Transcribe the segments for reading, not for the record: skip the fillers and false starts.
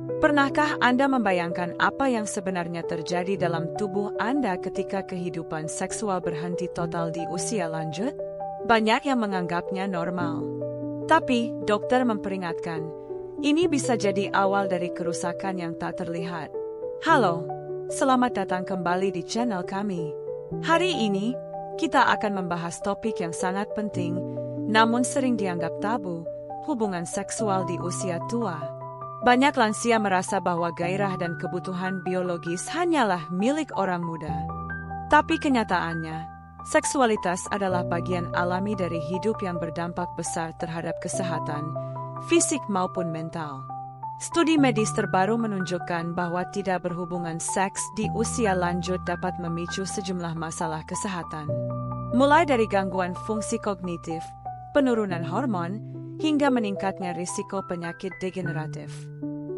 Pernahkah Anda membayangkan apa yang sebenarnya terjadi dalam tubuh Anda ketika kehidupan seksual berhenti total di usia lanjut? Banyak yang menganggapnya normal. Tapi, dokter memperingatkan, ini bisa jadi awal dari kerusakan yang tak terlihat. Halo, selamat datang kembali di channel kami. Hari ini, kita akan membahas topik yang sangat penting, namun sering dianggap tabu, hubungan seksual di usia tua. Banyak lansia merasa bahwa gairah dan kebutuhan biologis hanyalah milik orang muda. Tapi kenyataannya, seksualitas adalah bagian alami dari hidup yang berdampak besar terhadap kesehatan, fisik maupun mental. Studi medis terbaru menunjukkan bahwa tidak berhubungan seks di usia lanjut dapat memicu sejumlah masalah kesehatan. Mulai dari gangguan fungsi kognitif, penurunan hormon, hingga meningkatnya risiko penyakit degeneratif.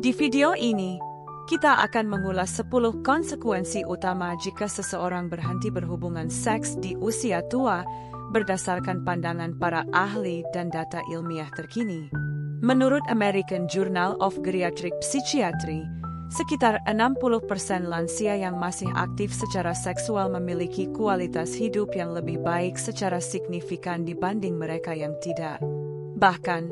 Di video ini, kita akan mengulas 10 konsekuensi utama jika seseorang berhenti berhubungan seks di usia tua berdasarkan pandangan para ahli dan data ilmiah terkini. Menurut American Journal of Geriatric Psychiatry, sekitar 60% lansia yang masih aktif secara seksual memiliki kualitas hidup yang lebih baik secara signifikan dibanding mereka yang tidak. Bahkan,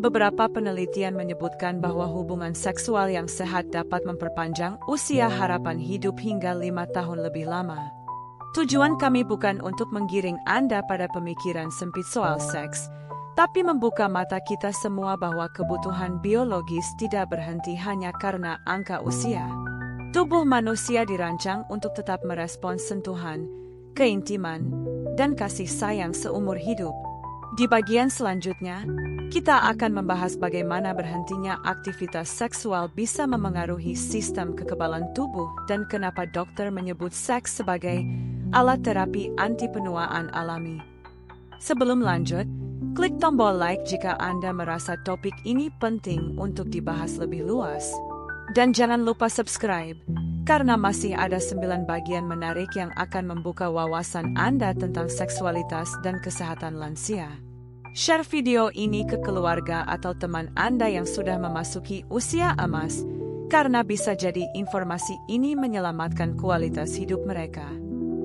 beberapa penelitian menyebutkan bahwa hubungan seksual yang sehat dapat memperpanjang usia harapan hidup hingga 5 tahun lebih lama. Tujuan kami bukan untuk menggiring Anda pada pemikiran sempit soal seks, tapi membuka mata kita semua bahwa kebutuhan biologis tidak berhenti hanya karena angka usia. Tubuh manusia dirancang untuk tetap merespons sentuhan, keintiman, dan kasih sayang seumur hidup. Di bagian selanjutnya, kita akan membahas bagaimana berhentinya aktivitas seksual bisa memengaruhi sistem kekebalan tubuh dan kenapa dokter menyebut seks sebagai alat terapi anti penuaan alami. Sebelum lanjut, klik tombol like jika Anda merasa topik ini penting untuk dibahas lebih luas. Dan jangan lupa subscribe, karena masih ada 9 bagian menarik yang akan membuka wawasan Anda tentang seksualitas dan kesehatan lansia. Share video ini ke keluarga atau teman Anda yang sudah memasuki usia emas, karena bisa jadi informasi ini menyelamatkan kualitas hidup mereka.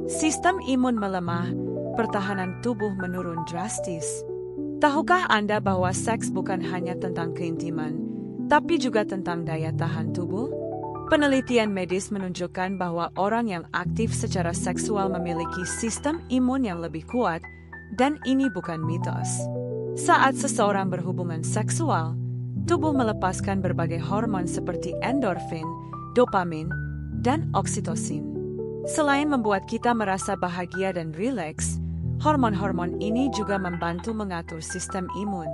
Sistem imun melemah, pertahanan tubuh menurun drastis. Tahukah Anda bahwa seks bukan hanya tentang keintiman, tapi juga tentang daya tahan tubuh? Penelitian medis menunjukkan bahwa orang yang aktif secara seksual memiliki sistem imun yang lebih kuat, dan ini bukan mitos. Saat seseorang berhubungan seksual, tubuh melepaskan berbagai hormon seperti endorfin, dopamin, dan oksitosin. Selain membuat kita merasa bahagia dan rileks, hormon-hormon ini juga membantu mengatur sistem imun.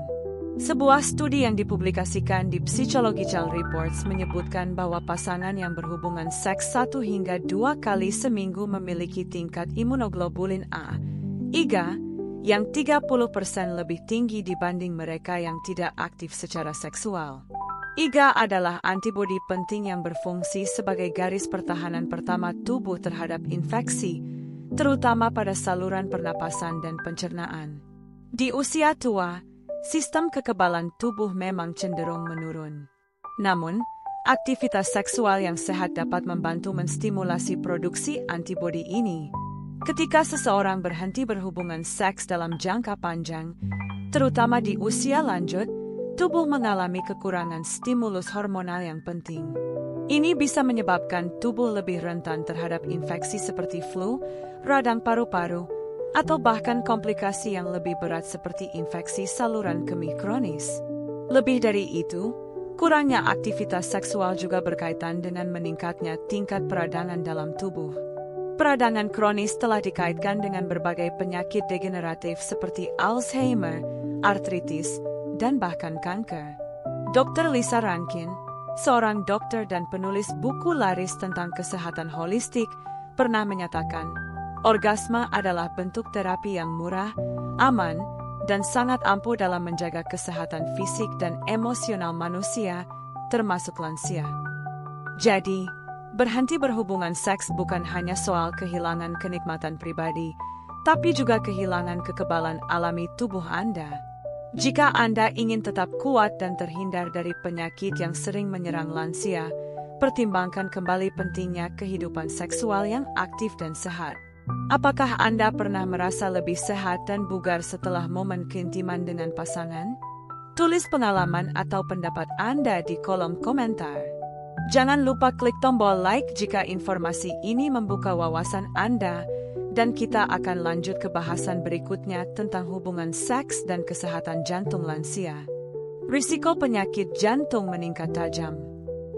Sebuah studi yang dipublikasikan di Psychological Reports menyebutkan bahwa pasangan yang berhubungan seks 1 hingga 2 kali seminggu memiliki tingkat imunoglobulin A, IgA, yang 30% lebih tinggi dibanding mereka yang tidak aktif secara seksual. IgA adalah antibodi penting yang berfungsi sebagai garis pertahanan pertama tubuh terhadap infeksi, terutama pada saluran pernapasan dan pencernaan. Di usia tua, sistem kekebalan tubuh memang cenderung menurun. Namun, aktivitas seksual yang sehat dapat membantu menstimulasi produksi antibodi ini. Ketika seseorang berhenti berhubungan seks dalam jangka panjang, terutama di usia lanjut, tubuh mengalami kekurangan stimulus hormonal yang penting. Ini bisa menyebabkan tubuh lebih rentan terhadap infeksi seperti flu, radang paru-paru, atau bahkan komplikasi yang lebih berat seperti infeksi saluran kemih kronis. Lebih dari itu, kurangnya aktivitas seksual juga berkaitan dengan meningkatnya tingkat peradangan dalam tubuh. Peradangan kronis telah dikaitkan dengan berbagai penyakit degeneratif seperti Alzheimer, artritis, dan bahkan kanker. Dr. Lisa Rankin, seorang dokter dan penulis buku laris tentang kesehatan holistik, pernah menyatakan, orgasme adalah bentuk terapi yang murah, aman, dan sangat ampuh dalam menjaga kesehatan fisik dan emosional manusia, termasuk lansia. Jadi, berhenti berhubungan seks bukan hanya soal kehilangan kenikmatan pribadi, tapi juga kehilangan kekebalan alami tubuh Anda. Jika Anda ingin tetap kuat dan terhindar dari penyakit yang sering menyerang lansia, pertimbangkan kembali pentingnya kehidupan seksual yang aktif dan sehat. Apakah Anda pernah merasa lebih sehat dan bugar setelah momen keintiman dengan pasangan? Tulis pengalaman atau pendapat Anda di kolom komentar. Jangan lupa klik tombol like jika informasi ini membuka wawasan Anda, dan kita akan lanjut ke bahasan berikutnya tentang hubungan seks dan kesehatan jantung lansia. Risiko penyakit jantung meningkat tajam.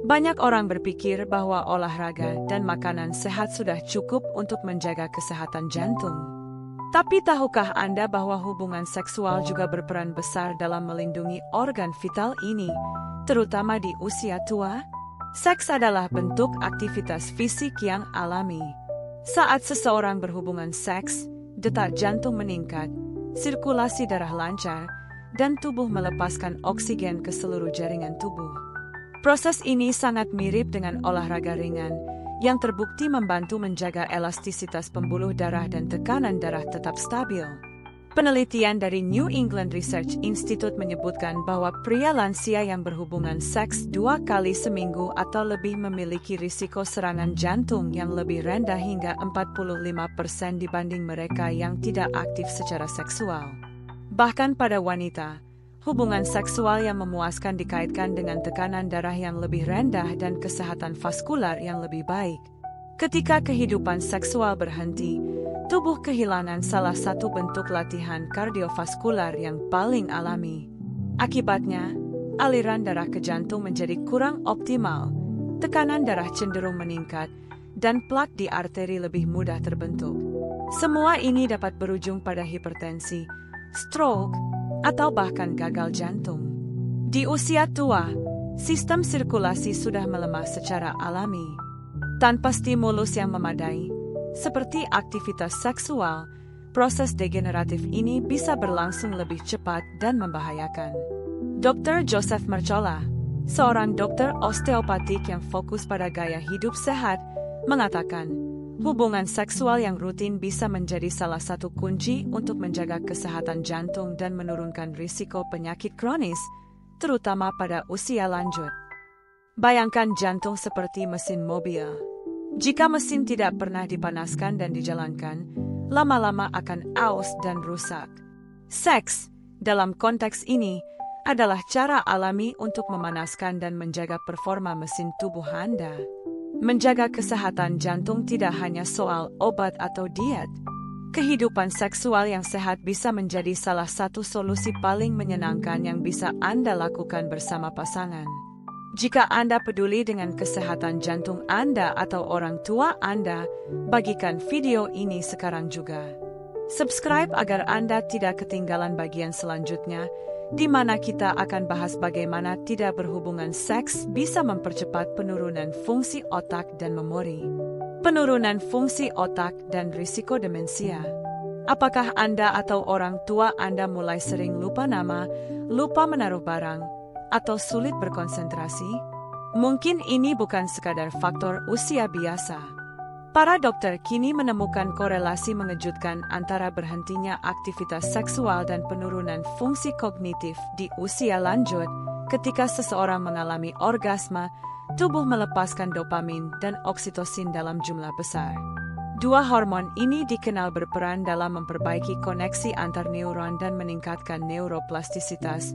Banyak orang berpikir bahwa olahraga dan makanan sehat sudah cukup untuk menjaga kesehatan jantung. Tapi tahukah Anda bahwa hubungan seksual juga berperan besar dalam melindungi organ vital ini, terutama di usia tua? Seks adalah bentuk aktivitas fisik yang alami. Saat seseorang berhubungan seks, detak jantung meningkat, sirkulasi darah lancar, dan tubuh melepaskan oksigen ke seluruh jaringan tubuh. Proses ini sangat mirip dengan olahraga ringan, yang terbukti membantu menjaga elastisitas pembuluh darah dan tekanan darah tetap stabil. Penelitian dari New England Research Institute menyebutkan bahwa pria lansia yang berhubungan seks 2 kali seminggu atau lebih memiliki risiko serangan jantung yang lebih rendah hingga 45% dibanding mereka yang tidak aktif secara seksual. Bahkan pada wanita, hubungan seksual yang memuaskan dikaitkan dengan tekanan darah yang lebih rendah dan kesehatan vaskular yang lebih baik. Ketika kehidupan seksual berhenti, tubuh kehilangan salah satu bentuk latihan kardiovaskular yang paling alami. Akibatnya, aliran darah ke jantung menjadi kurang optimal, tekanan darah cenderung meningkat, dan plak di arteri lebih mudah terbentuk. Semua ini dapat berujung pada hipertensi, stroke, atau bahkan gagal jantung. Di usia tua, sistem sirkulasi sudah melemah secara alami. Tanpa stimulus yang memadai, seperti aktivitas seksual, proses degeneratif ini bisa berlangsung lebih cepat dan membahayakan. Dr. Joseph Mercola, seorang dokter osteopatik yang fokus pada gaya hidup sehat, mengatakan, hubungan seksual yang rutin bisa menjadi salah satu kunci untuk menjaga kesehatan jantung dan menurunkan risiko penyakit kronis, terutama pada usia lanjut. Bayangkan jantung seperti mesin mobil. Jika mesin tidak pernah dipanaskan dan dijalankan, lama-lama akan aus dan rusak. Seks, dalam konteks ini, adalah cara alami untuk memanaskan dan menjaga performa mesin tubuh Anda. Menjaga kesehatan jantung tidak hanya soal obat atau diet. Kehidupan seksual yang sehat bisa menjadi salah satu solusi paling menyenangkan yang bisa Anda lakukan bersama pasangan. Jika Anda peduli dengan kesehatan jantung Anda atau orang tua Anda, bagikan video ini sekarang juga. Subscribe agar Anda tidak ketinggalan bagian selanjutnya, di mana kita akan bahas bagaimana tidak berhubungan seks bisa mempercepat penurunan fungsi otak dan memori, penurunan fungsi otak dan risiko demensia. Apakah Anda atau orang tua Anda mulai sering lupa nama, lupa menaruh barang, atau sulit berkonsentrasi? Mungkin ini bukan sekadar faktor usia biasa. Para dokter kini menemukan korelasi mengejutkan antara berhentinya aktivitas seksual dan penurunan fungsi kognitif di usia lanjut. Ketika seseorang mengalami orgasme, tubuh melepaskan dopamin dan oksitosin dalam jumlah besar. Dua hormon ini dikenal berperan dalam memperbaiki koneksi antar neuron dan meningkatkan neuroplastisitas,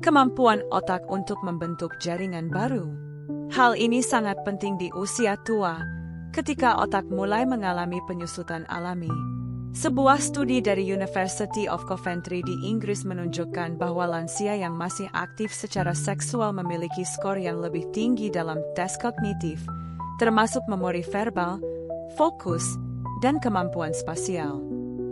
kemampuan otak untuk membentuk jaringan baru. Hal ini sangat penting di usia tua, ketika otak mulai mengalami penyusutan alami. Sebuah studi dari University of Coventry di Inggris menunjukkan bahwa lansia yang masih aktif secara seksual memiliki skor yang lebih tinggi dalam tes kognitif, termasuk memori verbal, fokus, dan kemampuan spasial.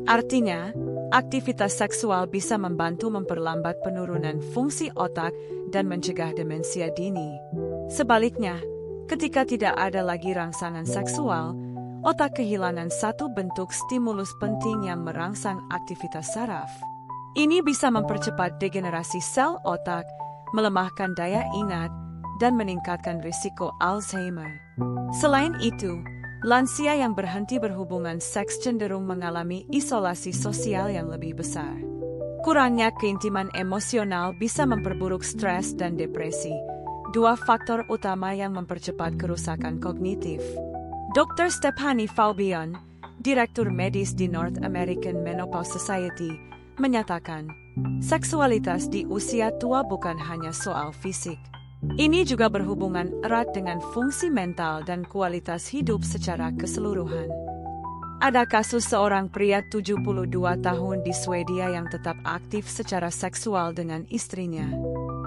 Artinya, aktivitas seksual bisa membantu memperlambat penurunan fungsi otak dan mencegah demensia dini. Sebaliknya, ketika tidak ada lagi rangsangan seksual, otak kehilangan satu bentuk stimulus penting yang merangsang aktivitas saraf. Ini bisa mempercepat degenerasi sel otak, melemahkan daya ingat, dan meningkatkan risiko Alzheimer. Selain itu, lansia yang berhenti berhubungan seks cenderung mengalami isolasi sosial yang lebih besar. Kurangnya keintiman emosional bisa memperburuk stres dan depresi, dua faktor utama yang mempercepat kerusakan kognitif. Dr. Stephanie Faubion, Direktur Medis di North American Menopause Society, menyatakan, seksualitas di usia tua bukan hanya soal fisik. Ini juga berhubungan erat dengan fungsi mental dan kualitas hidup secara keseluruhan. Ada kasus seorang pria 72 tahun di Swedia yang tetap aktif secara seksual dengan istrinya.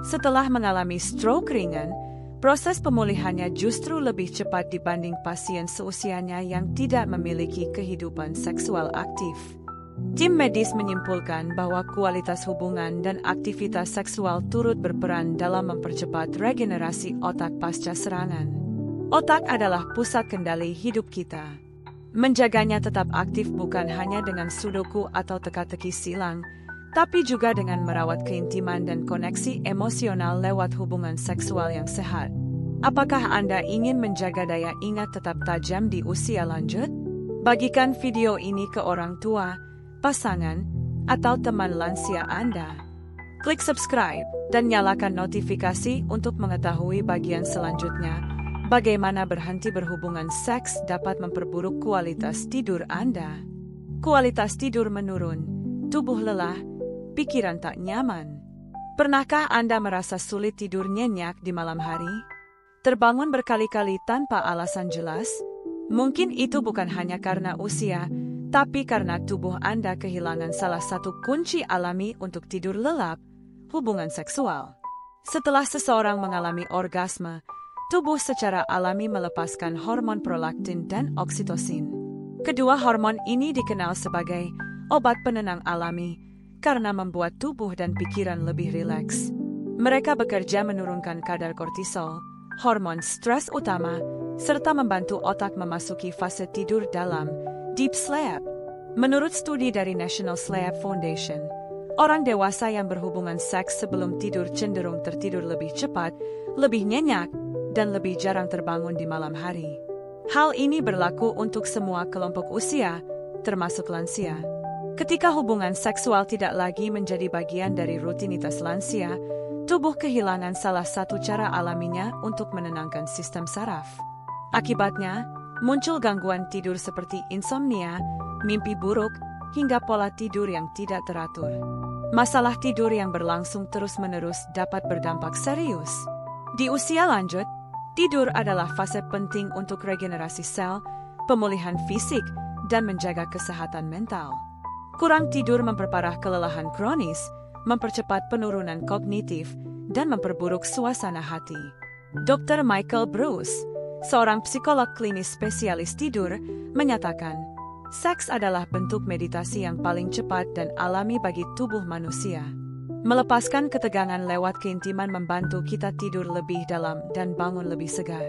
Setelah mengalami stroke ringan, proses pemulihannya justru lebih cepat dibanding pasien seusianya yang tidak memiliki kehidupan seksual aktif. Tim medis menyimpulkan bahwa kualitas hubungan dan aktivitas seksual turut berperan dalam mempercepat regenerasi otak pasca serangan. Otak adalah pusat kendali hidup kita. Menjaganya tetap aktif bukan hanya dengan sudoku atau teka-teki silang, tapi juga dengan merawat keintiman dan koneksi emosional lewat hubungan seksual yang sehat. Apakah Anda ingin menjaga daya ingat tetap tajam di usia lanjut? Bagikan video ini ke orang tua, pasangan, atau teman lansia Anda. Klik subscribe dan nyalakan notifikasi untuk mengetahui bagian selanjutnya. Bagaimana berhenti berhubungan seks dapat memperburuk kualitas tidur Anda. Kualitas tidur menurun, tubuh lelah, pikiran tak nyaman. Pernahkah Anda merasa sulit tidur nyenyak di malam hari? Terbangun berkali-kali tanpa alasan jelas? Mungkin itu bukan hanya karena usia, tapi karena tubuh Anda kehilangan salah satu kunci alami untuk tidur lelap, hubungan seksual. Setelah seseorang mengalami orgasme, tubuh secara alami melepaskan hormon prolaktin dan oksitosin. Kedua hormon ini dikenal sebagai obat penenang alami karena membuat tubuh dan pikiran lebih rileks. Mereka bekerja menurunkan kadar kortisol, hormon stres utama, serta membantu otak memasuki fase tidur dalam, deep sleep. Menurut studi dari National Sleep Foundation, orang dewasa yang berhubungan seks sebelum tidur cenderung tertidur lebih cepat, lebih nyenyak, dan lebih jarang terbangun di malam hari. Hal ini berlaku untuk semua kelompok usia, termasuk lansia. Ketika hubungan seksual tidak lagi menjadi bagian dari rutinitas lansia, tubuh kehilangan salah satu cara alaminya untuk menenangkan sistem saraf. Akibatnya, muncul gangguan tidur seperti insomnia, mimpi buruk, hingga pola tidur yang tidak teratur. Masalah tidur yang berlangsung terus-menerus dapat berdampak serius. Di usia lanjut, tidur adalah fase penting untuk regenerasi sel, pemulihan fisik, dan menjaga kesehatan mental. Kurang tidur memperparah kelelahan kronis, mempercepat penurunan kognitif, dan memperburuk suasana hati. Dr. Michael Bruce, seorang psikolog klinis spesialis tidur, menyatakan, seks adalah bentuk meditasi yang paling cepat dan alami bagi tubuh manusia. Melepaskan ketegangan lewat keintiman membantu kita tidur lebih dalam dan bangun lebih segar.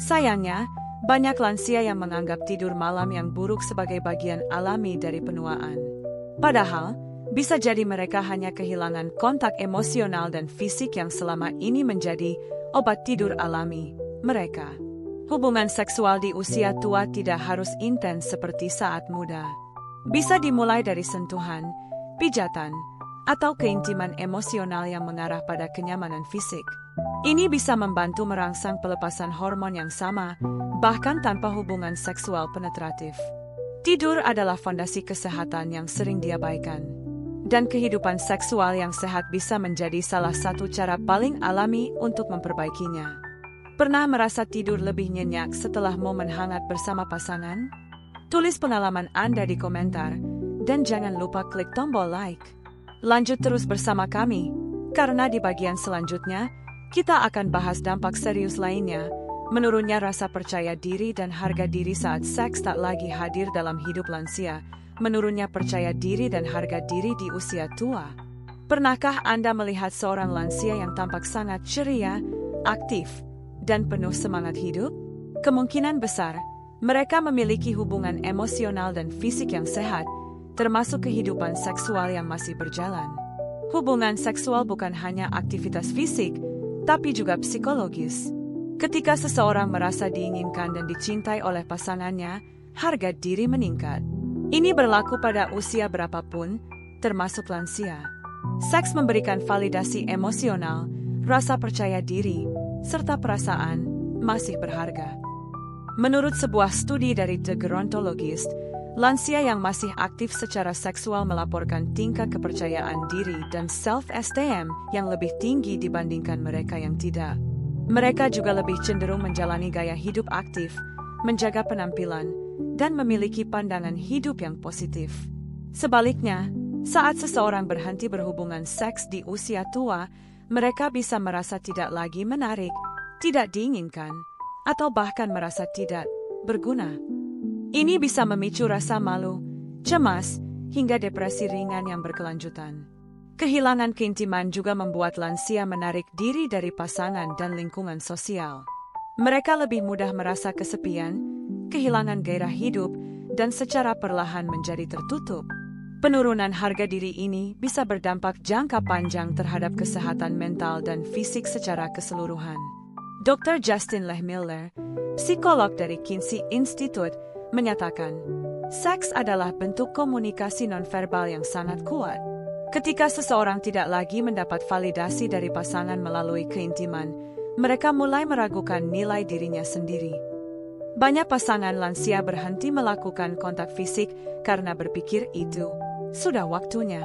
Sayangnya, banyak lansia yang menganggap tidur malam yang buruk sebagai bagian alami dari penuaan. Padahal, bisa jadi mereka hanya kehilangan kontak emosional dan fisik yang selama ini menjadi obat tidur alami mereka. Hubungan seksual di usia tua tidak harus intens seperti saat muda. Bisa dimulai dari sentuhan, pijatan, atau keintiman emosional yang mengarah pada kenyamanan fisik. Ini bisa membantu merangsang pelepasan hormon yang sama, bahkan tanpa hubungan seksual penetratif. Tidur adalah fondasi kesehatan yang sering diabaikan. Dan kehidupan seksual yang sehat bisa menjadi salah satu cara paling alami untuk memperbaikinya. Pernah merasa tidur lebih nyenyak setelah momen hangat bersama pasangan? Tulis pengalaman Anda di komentar, dan jangan lupa klik tombol like. Lanjut terus bersama kami, karena di bagian selanjutnya, kita akan bahas dampak serius lainnya, menurunnya rasa percaya diri dan harga diri saat seks tak lagi hadir dalam hidup lansia, menurunnya percaya diri dan harga diri di usia tua. Pernahkah Anda melihat seorang lansia yang tampak sangat ceria, aktif, dan penuh semangat hidup? Kemungkinan besar, mereka memiliki hubungan emosional dan fisik yang sehat, termasuk kehidupan seksual yang masih berjalan. Hubungan seksual bukan hanya aktivitas fisik, tapi juga psikologis. Ketika seseorang merasa diinginkan dan dicintai oleh pasangannya, harga diri meningkat. Ini berlaku pada usia berapapun, termasuk lansia. Seks memberikan validasi emosional, rasa percaya diri, serta perasaan masih berharga. Menurut sebuah studi dari The Gerontologist, lansia yang masih aktif secara seksual melaporkan tingkat kepercayaan diri dan self-esteem yang lebih tinggi dibandingkan mereka yang tidak. Mereka juga lebih cenderung menjalani gaya hidup aktif, menjaga penampilan, dan memiliki pandangan hidup yang positif. Sebaliknya, saat seseorang berhenti berhubungan seks di usia tua, mereka bisa merasa tidak lagi menarik, tidak diinginkan, atau bahkan merasa tidak berguna. Ini bisa memicu rasa malu, cemas, hingga depresi ringan yang berkelanjutan. Kehilangan keintiman juga membuat lansia menarik diri dari pasangan dan lingkungan sosial. Mereka lebih mudah merasa kesepian, kehilangan gairah hidup, dan secara perlahan menjadi tertutup. Penurunan harga diri ini bisa berdampak jangka panjang terhadap kesehatan mental dan fisik secara keseluruhan. Dr. Justin Lehmiller, psikolog dari Kinsey Institute, menyatakan, seks adalah bentuk komunikasi nonverbal yang sangat kuat. Ketika seseorang tidak lagi mendapat validasi dari pasangan melalui keintiman, mereka mulai meragukan nilai dirinya sendiri. Banyak pasangan lansia berhenti melakukan kontak fisik karena berpikir itu sudah waktunya.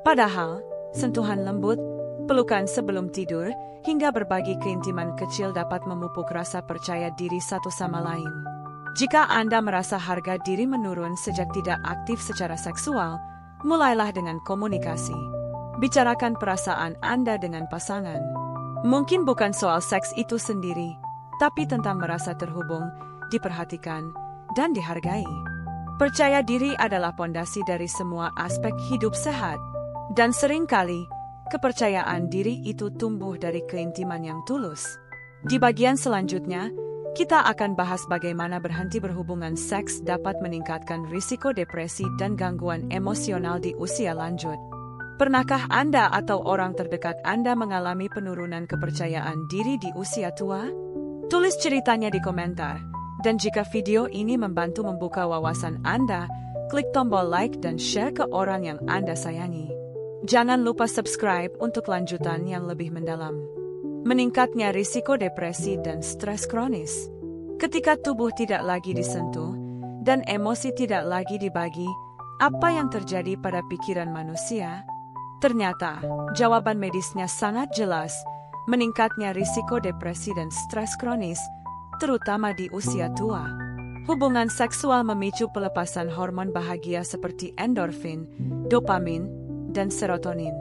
Padahal, sentuhan lembut, pelukan sebelum tidur, hingga berbagi keintiman kecil dapat memupuk rasa percaya diri satu sama lain. Jika Anda merasa harga diri menurun sejak tidak aktif secara seksual, mulailah dengan komunikasi. Bicarakan perasaan Anda dengan pasangan. Mungkin bukan soal seks itu sendiri, tapi tentang merasa terhubung, diperhatikan, dan dihargai. Percaya diri adalah pondasi dari semua aspek hidup sehat, dan seringkali kepercayaan diri itu tumbuh dari keintiman yang tulus. Di bagian selanjutnya, kita akan bahas bagaimana berhenti berhubungan seks dapat meningkatkan risiko depresi dan gangguan emosional di usia lanjut. Pernahkah Anda atau orang terdekat Anda mengalami penurunan kepercayaan diri di usia tua? Tulis ceritanya di komentar. Dan jika video ini membantu membuka wawasan Anda, klik tombol like dan share ke orang yang Anda sayangi. Jangan lupa subscribe untuk lanjutan yang lebih mendalam. Meningkatnya risiko depresi dan stres kronis. Ketika tubuh tidak lagi disentuh dan emosi tidak lagi dibagi, apa yang terjadi pada pikiran manusia? Ternyata, jawaban medisnya sangat jelas, meningkatnya risiko depresi dan stres kronis, terutama di usia tua. Hubungan seksual memicu pelepasan hormon bahagia seperti endorfin, dopamin, dan serotonin.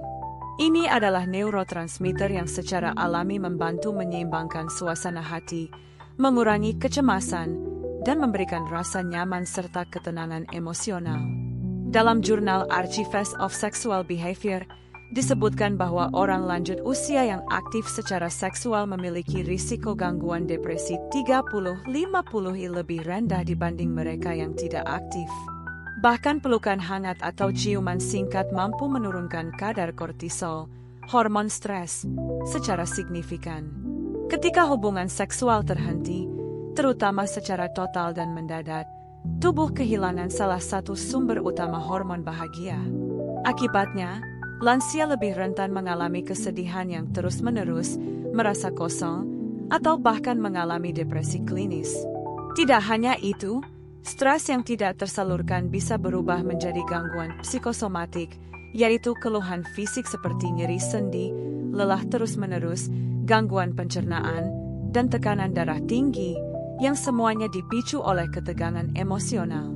Ini adalah neurotransmitter yang secara alami membantu menyeimbangkan suasana hati, mengurangi kecemasan, dan memberikan rasa nyaman serta ketenangan emosional. Dalam jurnal Archives of Sexual Behavior, disebutkan bahwa orang lanjut usia yang aktif secara seksual memiliki risiko gangguan depresi 30-50 lebih rendah dibanding mereka yang tidak aktif. Bahkan pelukan hangat atau ciuman singkat mampu menurunkan kadar kortisol, hormon stres, secara signifikan. Ketika hubungan seksual terhenti, terutama secara total dan mendadak, tubuh kehilangan salah satu sumber utama hormon bahagia. Akibatnya, lansia lebih rentan mengalami kesedihan yang terus-menerus, merasa kosong, atau bahkan mengalami depresi klinis. Tidak hanya itu, stres yang tidak tersalurkan bisa berubah menjadi gangguan psikosomatik, yaitu keluhan fisik seperti nyeri sendi, lelah terus-menerus, gangguan pencernaan, dan tekanan darah tinggi, yang semuanya dipicu oleh ketegangan emosional.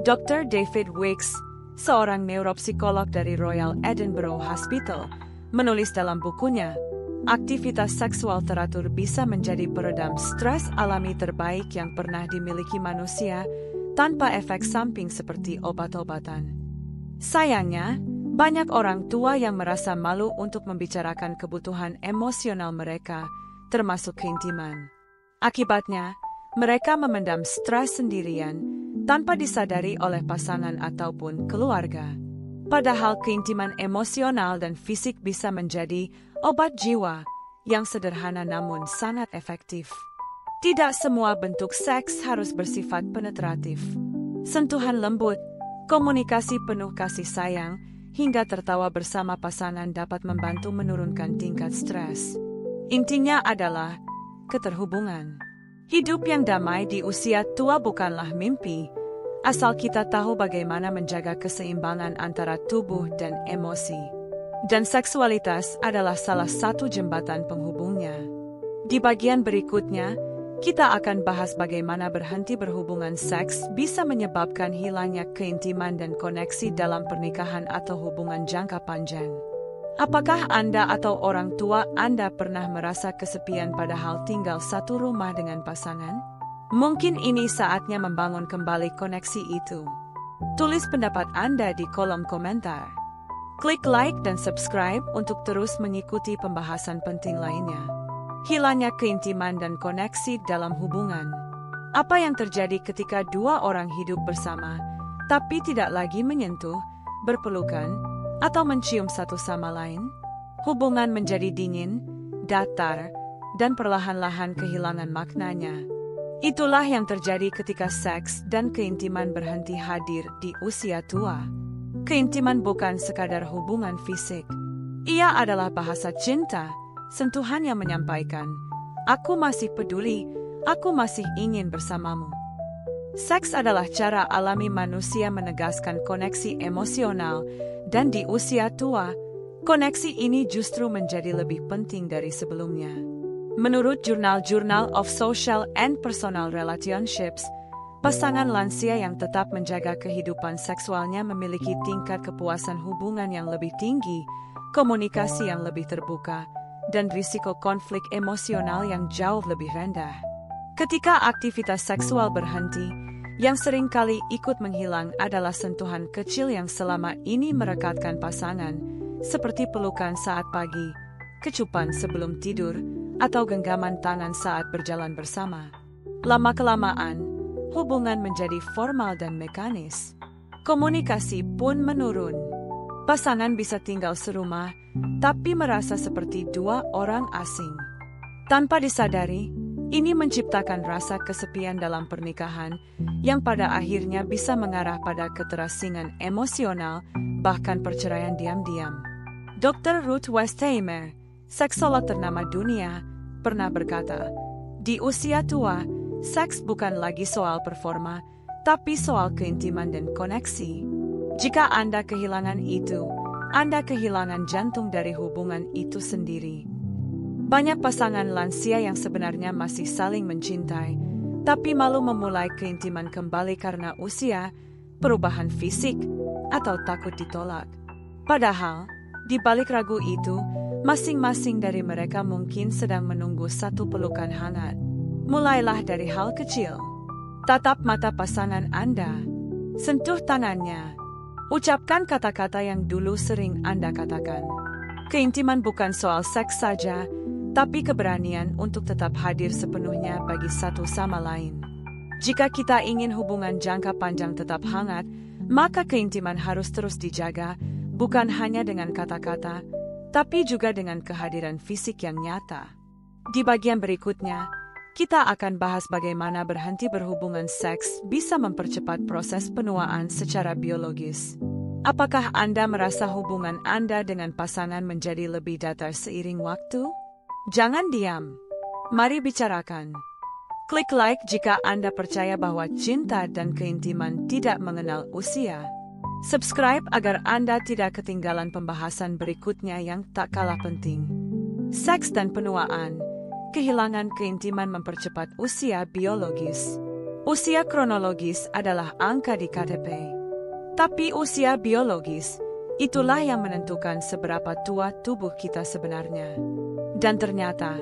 Dr. David Weeks, seorang neuropsikolog dari Royal Edinburgh Hospital, menulis dalam bukunya, aktivitas seksual teratur bisa menjadi peredam stres alami terbaik yang pernah dimiliki manusia tanpa efek samping seperti obat-obatan. Sayangnya, banyak orang tua yang merasa malu untuk membicarakan kebutuhan emosional mereka, termasuk keintiman. Akibatnya, mereka memendam stres sendirian tanpa disadari oleh pasangan ataupun keluarga. Padahal keintiman emosional dan fisik bisa menjadi obat jiwa yang sederhana namun sangat efektif. Tidak semua bentuk seks harus bersifat penetratif. Sentuhan lembut, komunikasi penuh kasih sayang, hingga tertawa bersama pasangan dapat membantu menurunkan tingkat stres. Intinya adalah keterhubungan. Hidup yang damai di usia tua bukanlah mimpi, asal kita tahu bagaimana menjaga keseimbangan antara tubuh dan emosi. Dan seksualitas adalah salah satu jembatan penghubungnya. Di bagian berikutnya, kita akan bahas bagaimana berhenti berhubungan seks bisa menyebabkan hilangnya keintiman dan koneksi dalam pernikahan atau hubungan jangka panjang. Apakah Anda atau orang tua Anda pernah merasa kesepian padahal tinggal satu rumah dengan pasangan? Mungkin ini saatnya membangun kembali koneksi itu. Tulis pendapat Anda di kolom komentar. Klik like dan subscribe untuk terus mengikuti pembahasan penting lainnya. Hilangnya keintiman dan koneksi dalam hubungan. Apa yang terjadi ketika dua orang hidup bersama, tapi tidak lagi menyentuh, berpelukan, atau mencium satu sama lain? Hubungan menjadi dingin, datar, dan perlahan-lahan kehilangan maknanya. Itulah yang terjadi ketika seks dan keintiman berhenti hadir di usia tua. Keintiman bukan sekadar hubungan fisik. Ia adalah bahasa cinta, sentuhan yang menyampaikan, "Aku masih peduli, aku masih ingin bersamamu." Seks adalah cara alami manusia menegaskan koneksi emosional, dan di usia tua, koneksi ini justru menjadi lebih penting dari sebelumnya. Menurut jurnal Journal of Social and Personal Relationships, pasangan lansia yang tetap menjaga kehidupan seksualnya memiliki tingkat kepuasan hubungan yang lebih tinggi, komunikasi yang lebih terbuka, dan risiko konflik emosional yang jauh lebih rendah. Ketika aktivitas seksual berhenti, yang sering kali ikut menghilang adalah sentuhan kecil yang selama ini merekatkan pasangan, seperti pelukan saat pagi, kecupan sebelum tidur, atau genggaman tangan saat berjalan bersama. Lama-kelamaan, hubungan menjadi formal dan mekanis. Komunikasi pun menurun. Pasangan bisa tinggal serumah, tapi merasa seperti dua orang asing. Tanpa disadari, ini menciptakan rasa kesepian dalam pernikahan, yang pada akhirnya bisa mengarah pada keterasingan emosional, bahkan perceraian diam-diam. Dr. Ruth Westheimer, seksolog ternama dunia, pernah berkata, "Di usia tua, seks bukan lagi soal performa, tapi soal keintiman dan koneksi." Jika Anda kehilangan itu, Anda kehilangan jantung dari hubungan itu sendiri. Banyak pasangan lansia yang sebenarnya masih saling mencintai, tapi malu memulai keintiman kembali karena usia, perubahan fisik, atau takut ditolak. Padahal, di balik ragu itu, masing-masing dari mereka mungkin sedang menunggu satu pelukan hangat. Mulailah dari hal kecil. Tatap mata pasangan Anda. Sentuh tangannya. Ucapkan kata-kata yang dulu sering Anda katakan. Keintiman bukan soal seks saja, tapi keberanian untuk tetap hadir sepenuhnya bagi satu sama lain. Jika kita ingin hubungan jangka panjang tetap hangat, maka keintiman harus terus dijaga, bukan hanya dengan kata-kata, tapi juga dengan kehadiran fisik yang nyata. Di bagian berikutnya, kita akan bahas bagaimana berhenti berhubungan seks bisa mempercepat proses penuaan secara biologis. Apakah Anda merasa hubungan Anda dengan pasangan menjadi lebih datar seiring waktu? Jangan diam. Mari bicarakan. Klik like jika Anda percaya bahwa cinta dan keintiman tidak mengenal usia. Subscribe agar Anda tidak ketinggalan pembahasan berikutnya yang tak kalah penting. Seks dan penuaan. Kehilangan keintiman mempercepat usia biologis. Usia kronologis adalah angka di KTP. Tapi usia biologis, itulah yang menentukan seberapa tua tubuh kita sebenarnya. Dan ternyata,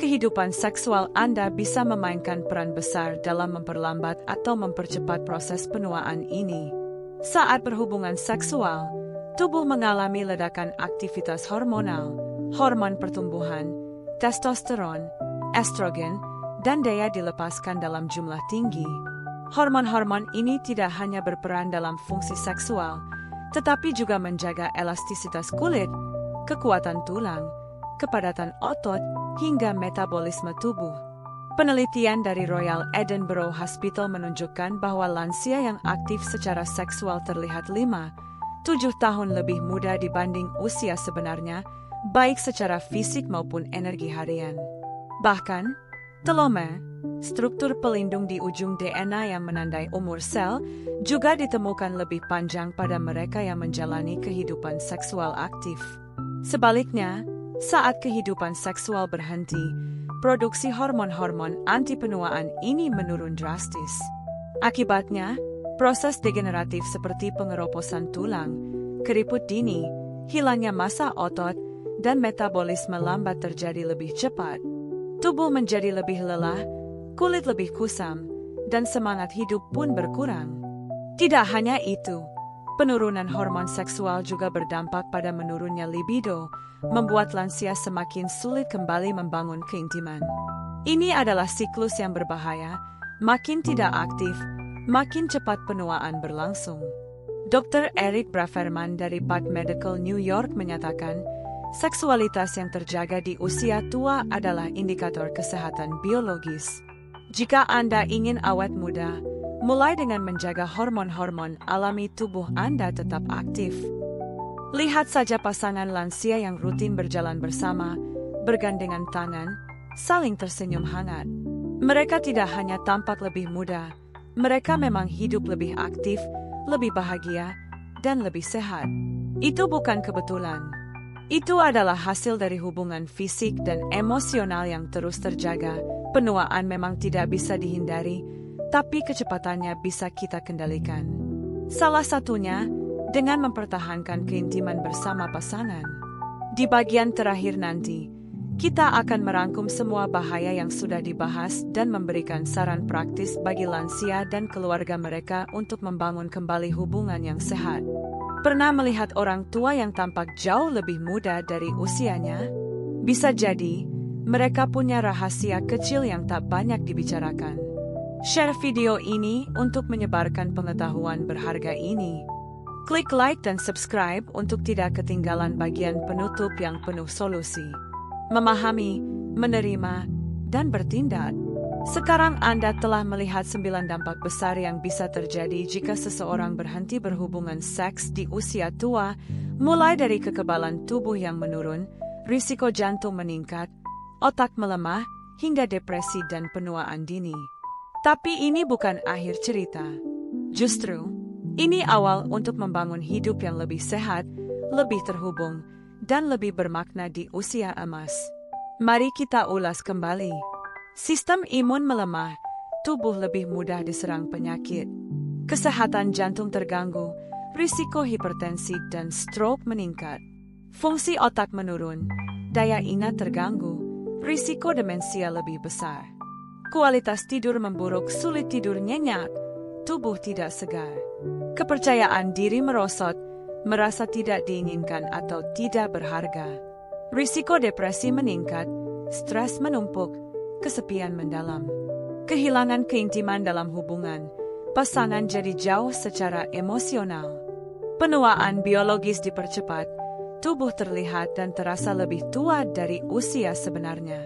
kehidupan seksual Anda bisa memainkan peran besar dalam memperlambat atau mempercepat proses penuaan ini. Saat berhubungan seksual, tubuh mengalami ledakan aktivitas hormonal, hormon pertumbuhan, testosteron, estrogen, dan daya dilepaskan dalam jumlah tinggi. Hormon-hormon ini tidak hanya berperan dalam fungsi seksual, tetapi juga menjaga elastisitas kulit, kekuatan tulang, kepadatan otot, hingga metabolisme tubuh. Penelitian dari Royal Edinburgh Hospital menunjukkan bahwa lansia yang aktif secara seksual terlihat 5 7 tahun lebih muda dibanding usia sebenarnya, baik secara fisik maupun energi harian. Bahkan, telomere, struktur pelindung di ujung DNA yang menandai umur sel, juga ditemukan lebih panjang pada mereka yang menjalani kehidupan seksual aktif. Sebaliknya, saat kehidupan seksual berhenti, produksi hormon-hormon anti penuaan ini menurun drastis. Akibatnya, proses degeneratif seperti pengeroposan tulang, keriput dini, hilangnya massa otot, dan metabolisme lambat terjadi lebih cepat. Tubuh menjadi lebih lelah, kulit lebih kusam, dan semangat hidup pun berkurang. Tidak hanya itu, penurunan hormon seksual juga berdampak pada menurunnya libido, membuat lansia semakin sulit kembali membangun keintiman. Ini adalah siklus yang berbahaya, makin tidak aktif, makin cepat penuaan berlangsung. Dr. Eric Braverman dari Park Medical New York menyatakan, seksualitas yang terjaga di usia tua adalah indikator kesehatan biologis. Jika Anda ingin awet muda, mulai dengan menjaga hormon-hormon alami tubuh Anda tetap aktif. Lihat saja pasangan lansia yang rutin berjalan bersama, bergandengan tangan, saling tersenyum hangat. Mereka tidak hanya tampak lebih muda, mereka memang hidup lebih aktif, lebih bahagia, dan lebih sehat. Itu bukan kebetulan. Itu adalah hasil dari hubungan fisik dan emosional yang terus terjaga. Penuaan memang tidak bisa dihindari, tapi kecepatannya bisa kita kendalikan. Salah satunya dengan mempertahankan keintiman bersama pasangan. Di bagian terakhir nanti, kita akan merangkum semua bahaya yang sudah dibahas dan memberikan saran praktis bagi lansia dan keluarga mereka untuk membangun kembali hubungan yang sehat. Pernah melihat orang tua yang tampak jauh lebih muda dari usianya? Bisa jadi, mereka punya rahasia kecil yang tak banyak dibicarakan. Share video ini untuk menyebarkan pengetahuan berharga ini. Klik like dan subscribe untuk tidak ketinggalan bagian penutup yang penuh solusi. Memahami, menerima, dan bertindak. Sekarang Anda telah melihat 9 dampak besar yang bisa terjadi jika seseorang berhenti berhubungan seks di usia tua, mulai dari kekebalan tubuh yang menurun, risiko jantung meningkat, otak melemah, hingga depresi dan penuaan dini. Tapi ini bukan akhir cerita. Justru, ini awal untuk membangun hidup yang lebih sehat, lebih terhubung, dan lebih bermakna di usia emas. Mari kita ulas kembali. Sistem imun melemah, tubuh lebih mudah diserang penyakit. Kesehatan jantung terganggu, risiko hipertensi dan stroke meningkat. Fungsi otak menurun, daya ingat terganggu, risiko demensia lebih besar. Kualitas tidur memburuk, sulit tidur nyenyak, tubuh tidak segar. Kepercayaan diri merosot, merasa tidak diinginkan atau tidak berharga. Risiko depresi meningkat, stres menumpuk, kesepian mendalam. Kehilangan keintiman dalam hubungan, pasangan jadi jauh secara emosional. Penuaan biologis dipercepat, tubuh terlihat dan terasa lebih tua dari usia sebenarnya.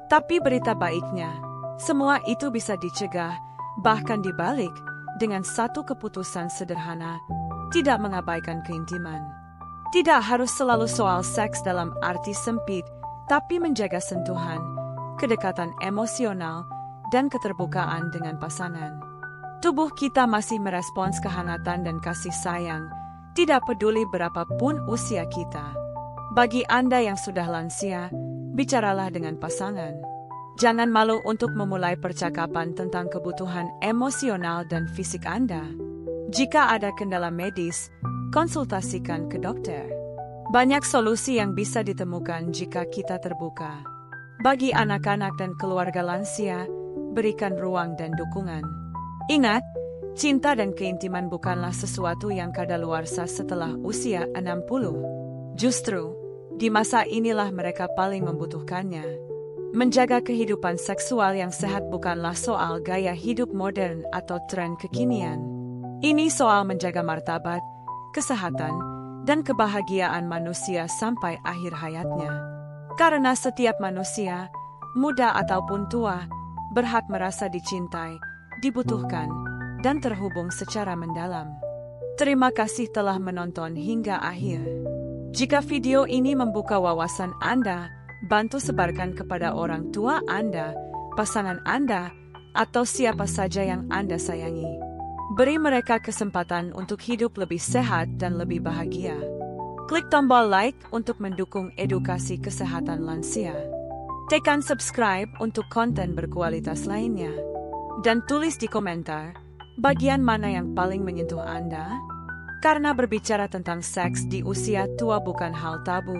Tapi berita baiknya, semua itu bisa dicegah, bahkan dibalik, dengan satu keputusan sederhana, tidak mengabaikan keintiman. Tidak harus selalu soal seks dalam arti sempit, tapi menjaga sentuhan, kedekatan emosional, dan keterbukaan dengan pasangan. Tubuh kita masih merespons kehangatan dan kasih sayang, tidak peduli berapapun usia kita. Bagi Anda yang sudah lansia, bicaralah dengan pasangan. Jangan malu untuk memulai percakapan tentang kebutuhan emosional dan fisik Anda. Jika ada kendala medis, konsultasikan ke dokter. Banyak solusi yang bisa ditemukan jika kita terbuka. Bagi anak-anak dan keluarga lansia, berikan ruang dan dukungan. Ingat, cinta dan keintiman bukanlah sesuatu yang kadaluarsa setelah usia 60. Justru, di masa inilah mereka paling membutuhkannya. Menjaga kehidupan seksual yang sehat bukanlah soal gaya hidup modern atau tren kekinian. Ini soal menjaga martabat, kesehatan, dan kebahagiaan manusia sampai akhir hayatnya. Karena setiap manusia, muda ataupun tua, berhak merasa dicintai, dibutuhkan, dan terhubung secara mendalam. Terima kasih telah menonton hingga akhir. Jika video ini membuka wawasan Anda, bantu sebarkan kepada orang tua Anda, pasangan Anda, atau siapa saja yang Anda sayangi. Beri mereka kesempatan untuk hidup lebih sehat dan lebih bahagia. Klik tombol like untuk mendukung edukasi kesehatan lansia. Tekan subscribe untuk konten berkualitas lainnya. Dan tulis di komentar, bagian mana yang paling menyentuh Anda? Karena berbicara tentang seks di usia tua bukan hal tabu,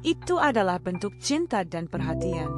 itu adalah bentuk cinta dan perhatian.